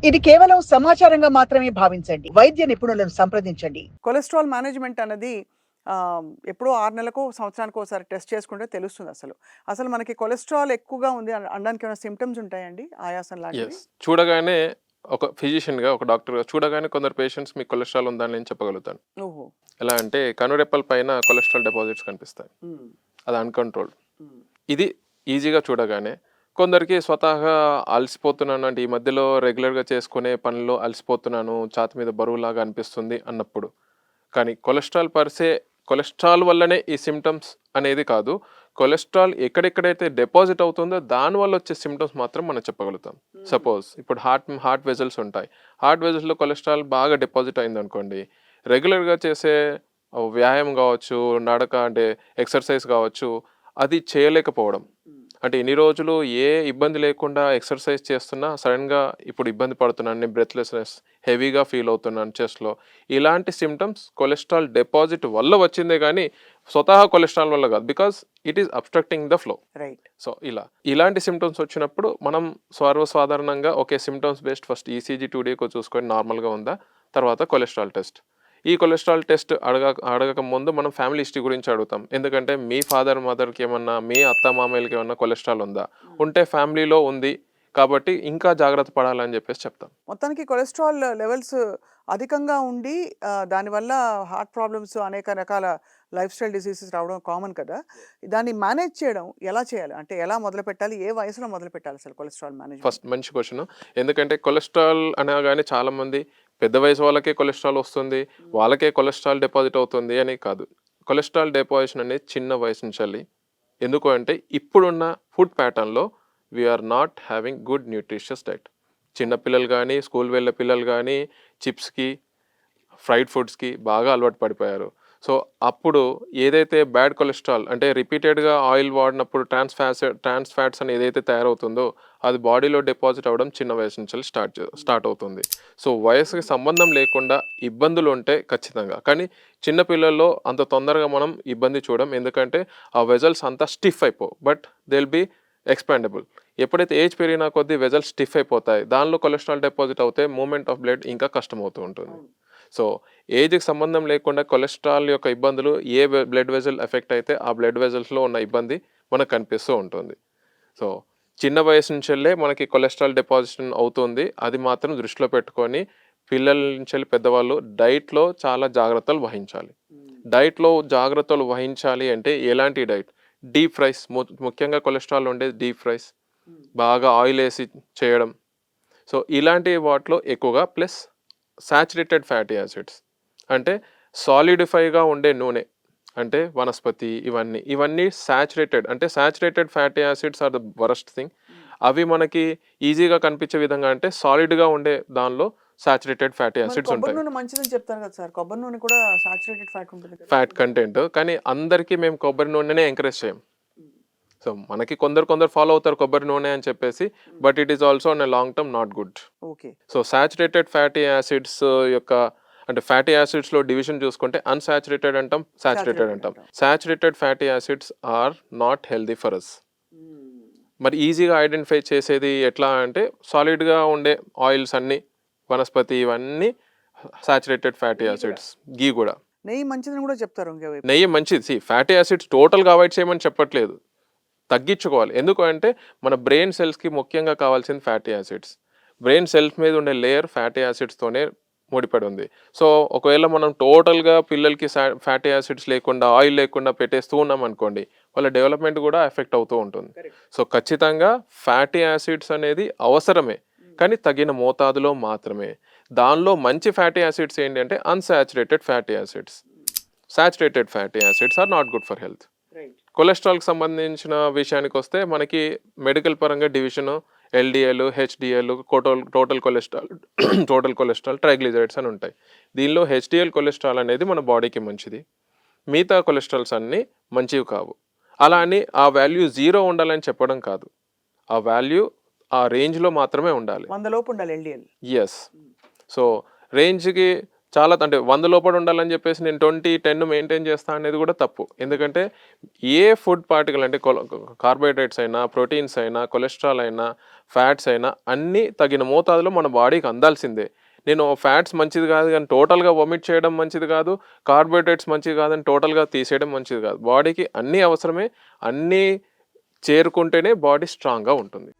ఇది కేవలం సమాచారంగా మాత్రమే భావించండి. వైద్య నిపుణులను సంప్రదించండి. కొలెస్ట్రాల్ మేనేజ్మెంట్ అన్నది ఎప్పుడో 6 నెలలకో, సంవత్సరానికో ఒకసారి టెస్ట్ చేసుకుంటే తెలుస్తుంది అసలు. అసలు మనకి కొలెస్ట్రాల్ ఎక్కువగా ఉంది అనడానికి ఏమైనా సింప్టమ్స్ ఉంటాయండి? ఆయాసం లాంటివి? యెస్. చూడగానే ఒక ఫిజిషియన్‌గా, ఒక డాక్టర్‌గా చూడగానే కొందరు పేషెంట్స్ మీకు కొలెస్ట్రాల్ ఉందని నేను చెప్పగలుగుతాను. ఓహో! ఎలా అంటే కనురెప్పల పైన కొలెస్ట్రాల్ డిపాజిట్స్ కనిపిస్తాయి. హ్మ్. అది అన్‌కంట్రోల్డ్. హ్మ్. ఇది ఈజీగా చూడగానే. కొందరికి స్వతహాగా అలసిపోతున్నాను అంటే ఈ మధ్యలో రెగ్యులర్‌గా చేసుకునే పనుల్లో అలసిపోతున్నాను, ఛాతీ మీద బరువులాగా అనిపిస్తుంది అన్నప్పుడు. కానీ కొలెస్ట్రాల్ పర్సే కొలెస్ట్రాల్ వల్లనే ఈ సింప్టమ్స్ అనేది కాదు. కొలెస్ట్రాల్ ఎక్కడెక్కడైతే డిపాజిట్ అవుతుందో దానివల్ల వచ్చే సింప్టమ్స్ మాత్రం మనం చెప్పగలుగుతాం. సపోజ్ ఇప్పుడు హార్ట్ వెసల్స్ ఉంటాయి. హార్ట్ వెసల్స్‌లో కొలెస్ట్రాల్ బాగా డిపాజిట్ అయిందనుకోండి, రెగ్యులర్‌గా చేసే వ్యాయామం కావచ్చు, నడక అంటే ఎక్సర్సైజ్ కావచ్చు, అది చేయలేకపోవడం. అంటే ఇన్ని రోజులు ఏ ఇబ్బంది లేకుండా ఎక్సర్సైజ్ చేస్తున్నా సడన్‌గా ఇప్పుడు ఇబ్బంది పడుతున్నాను, నేను బ్రెత్‌లెస్‌నెస్, హెవీగా ఫీల్ అవుతున్నాను చెస్ట్‌లో. ఇలాంటి సింప్టమ్స్ కొలెస్ట్రాల్ డిపాజిట్ వల్ల వచ్చిందే గానీ, స్వతహా కొలెస్ట్రాల్ వల్ల కాదు. Because it is obstructing the flow. Right. So, ఇలాంటి సింప్టమ్స్ వచ్చినప్పుడు మనం సర్వసాధారణంగా okay. Symptoms based first ECG 2 డేకో చూసుకొని నార్మల్‌గా ఉందా? తర్వాత కొలెస్ట్రాల్ టెస్ట్. ఈ కొలెస్ట్రాల్ టెస్ట్ అడగక ముందు మనం ఫ్యామిలీ హిస్టరీ గురించి అడుగుతాం. ఎందుకంటే మీ ఫాదర్, మదర్‌కి ఏమన్నా, మీ అత్తామామలకి ఏమన్నా కొలెస్ట్రాల్ ఉందా? ఉంటే ఫ్యామిలీలో ఉంది కాబట్టి ఇంకా జాగ్రత్త పడాలని చెప్పేసి చెప్తాం. మొత్తానికి కొలెస్ట్రాల్ లెవెల్స్ అధికంగా ఉండి దానివల్ల హార్ట్ ప్రాబ్లమ్స్ అనేక రకాల లైఫ్ స్టైల్ డిసీజెస్ రావడం కామన్ కదా! దాన్ని మేనేజ్ చేయడం ఎలా చేయాలి? అంటే ఎలా మొదలుపెట్టాలి? ఏ వయసులో మొదలుపెట్టాలి అసలు కొలెస్ట్రాల్ మేనేజ్‌మెంట్? ఫస్ట్ మంచి క్వెషన్. ఎందుకంటే కొలెస్ట్రాల్ అనగానే చాలామంది పెద్ద వయసు వాళ్ళకే కొలెస్ట్రాల్ వస్తుంది, వాళ్ళకే కొలెస్ట్రాల్ డిపాజిట్ అవుతుంది అని కాదు. కొలెస్ట్రాల్ డిపాజిషన్ అనేది చిన్న వయసు నుంచెల్లి. ఎందుకు అంటే ఇప్పుడున్న ఫుడ్ ప్యాటర్న్‌లో we are not having good nutritious diet. చిన్న పిల్లలు గానీ, స్కూల్ వెళ్ళే పిల్లలు గానీ చిప్స్‌కి, ఫ్రైడ్ ఫుడ్స్‌కి బాగా అలవాటు పడిపోయారు. సో, అప్పుడు ఏదైతే బ్యాడ్ కొలెస్ట్రాల్ అంటే రిపీటెడ్‌గా ఆయిల్ వాడినప్పుడు ట్రాన్స్ ఫ్యాట్స్ అని ఏదైతే తయారవుతుందో అది బాడీలో డిపాజిట్ అవ్వడం చిన్న వయసు నుంచెల్లి స్టార్ట్ అవుతుంది. సో, వయసుకి సంబంధం లేకుండా ఇబ్బందులు ఉంటే ఖచ్చితంగా. కానీ చిన్న పిల్లల్లో అంత తొందరగా మనం ఇబ్బంది చూడం. ఎందుకంటే ఆ వెసల్స్ అంతా స్టిఫ్ అయిపోవు. But they will be expandable. ఎప్పుడైతే ఏజ్ పెరిగిన కొద్దీ వెసల్స్ స్టిఫ్ అయిపోతాయి. దానిలో కొలెస్ట్రాల్ డిపాజిట్ అవుతే మూవ్‌మెంట్ ఆఫ్ బ్లడ్ ఇంకా కష్టమవుతూ ఉంటుంది. సో, ఏజ్‌కి సంబంధం లేకుండా కొలెస్ట్రాల్ యొక్క ఇబ్బందులు బ్లడ్ వెసల్ ఎఫెక్ట్ అయితే ఆ బ్లడ్ వెసల్స్‌లో ఉన్న ఇబ్బంది మనకు కనిపిస్తూ ఉంటుంది. సో, చిన్న వయసు నుంచెల్లే మనకి కొలెస్ట్రాల్ డిపాజిషన్ అవుతుంది. అది మాత్రం దృష్టిలో పెట్టుకొని పిల్లల నుంచెల్లి పెద్దవాళ్ళు డైట్‌లో చాలా జాగ్రత్తలు వహించాలి. డైట్‌లో జాగ్రత్తలు వహించాలి అంటే ఎలాంటి డైట్? డీప్ ఫ్రైస్ ముఖ్యంగా కొలెస్ట్రాల్ ఉండేది డీప్ ఫ్రైస్. బాగా ఆయిల్ ఏసి చేయడం. సో, ఇలాంటి వాటిలో ఎక్కువగా ప్లస్ సాచురేటెడ్ ఫ్యాటీ యాసిడ్స్ అంటే సాలిడిఫైగా ఉండే నూనె అంటే వనస్పతి ఇవన్నీ సాచురేటెడ్ అంటే saturated fatty acids are the worst thing. అవి మనకి ఈజీగా కనిపించే విధంగా అంటే సాలిడ్గా ఉండే దానిలో సాచురేటెడ్ ఫ్యాటీ మరి యాసిడ్స్ కొబ్బరి ఉంటాయి. నూనె మంచిదని చెప్తారు కదా సార్! కొబ్బరి నూనె కూడా సాచురేటెడ్ ఫ్యాట్ ఉంటుంది కదా! ఫ్యాట్ కంటెంట్ కానీ అందరికీ మేము కొబ్బరి నూనెనే ఎంకరేజ్ చేయం. సో, మనకి కొందరు ఫాలో అవుతారు కొబ్బరి నూనె అని చెప్పేసి. But it is also on a long term not good. Okay. So, saturated fatty acids యొక్క అంటే ఫ్యాటీ యాసిడ్స్‌లో డివిజన్ చూసుకుంటే అన్‌సాచురేటెడ్ అంటాం, సాచురేటెడ్ సాచురేటెడ్ అంటాం. అంటాం. Saturated fatty acids are not healthy for us. మరి ఈజీగా ఐడెంటిఫై చేసేది ఎట్లా అంటే సాలిడ్‌గా ఉండే ఆయిల్స్ అన్నీ, వనస్పతి ఇవన్నీ సాచురేటెడ్ ఫ్యాటీ యాసిడ్స్. ఘీ గూడా. నెయ్యి మంచిదని కూడా చెప్తారు ఇంకోవైపు. నెయ్యి మంచిది. ఫ్యాటీ యాసిడ్స్ టోటల్‌గా అవాయిడ్ చేయమని చెప్పట్లేదు. తగ్గించుకోవాలి. ఎందుకు అంటే మన బ్రెయిన్ సెల్స్‌కి ముఖ్యంగా కావాల్సింది ఫ్యాటీ యాసిడ్స్. బ్రెయిన్ సెల్స్ మీద ఉండే లేయర్ ఫ్యాటీ యాసిడ్స్‌తోనే ముడిపడి ఉంది. సో, ఒకవేళ మనం టోటల్‌గా పిల్లలకి ఫ్యాటీ యాసిడ్స్ లేకుండా, ఆయిల్ లేకుండా పెట్టేస్తూ ఉన్నామనుకోండి, వాళ్ళ డెవలప్‌మెంట్ కూడా ఎఫెక్ట్ అవుతూ ఉంటుంది. సో, ఖచ్చితంగా ఫ్యాటీ యాసిడ్స్ అనేది అవసరమే. కానీ తగిన మోతాదులో మాత్రమే. దానిలో మంచి ఫ్యాటీ యాసిడ్స్ ఏంటి అంటే unsaturated fatty acids. Saturated fatty acids are not good for health. కొలెస్ట్రాల్‌కి సంబంధించిన విషయానికొస్తే మనకి మెడికల్ పరంగా division LDL, HDL, total cholesterol, total cholesterol, triglycerides అని ఉంటాయి. దీనిలో హెచ్‌డీఎల్ కొలెస్ట్రాల్ అనేది మన బాడీకి మంచిది. మిగతా కొలెస్ట్రాల్స్ అన్నీ మంచివి కావు. అలా అని ఆ వాల్యూ 0 ఉండాలని చెప్పడం కాదు. ఆ వాల్యూ ఆ రేంజ్‌లో మాత్రమే ఉండాలి. 100 లోపు ఉండాలి ఎల్‌డీఎల్. యెస్. సో, రేంజ్‌కి చాలా అంటే 100 లోపల ఉండాలని చెప్పేసి నేను 20, 10 మెయింటైన్ చేస్తా అనేది కూడా తప్పు. ఎందుకంటే ఏ ఫుడ్ పార్టికల్ అంటే కార్బోహైడ్రేట్స్ అయినా, ప్రోటీన్స్ అయినా, కొలెస్ట్రాల్ అయినా, ఫ్యాట్స్ అయినా అన్నీ తగిన మోతాదులో మన బాడీకి అందాల్సిందే. నేను ఫ్యాట్స్ మంచిది కాదు కానీ టోటల్‌గా వొమిట్ చేయడం మంచిది కాదు. కార్బోహైడ్రేట్స్ మంచిది కాదని టోటల్‌గా తీసేయడం మంచిది కాదు. బాడీకి అన్నీ అవసరమే. అన్నీ చేరుకుంటేనే బాడీ స్ట్రాంగ్‌గా ఉంటుంది.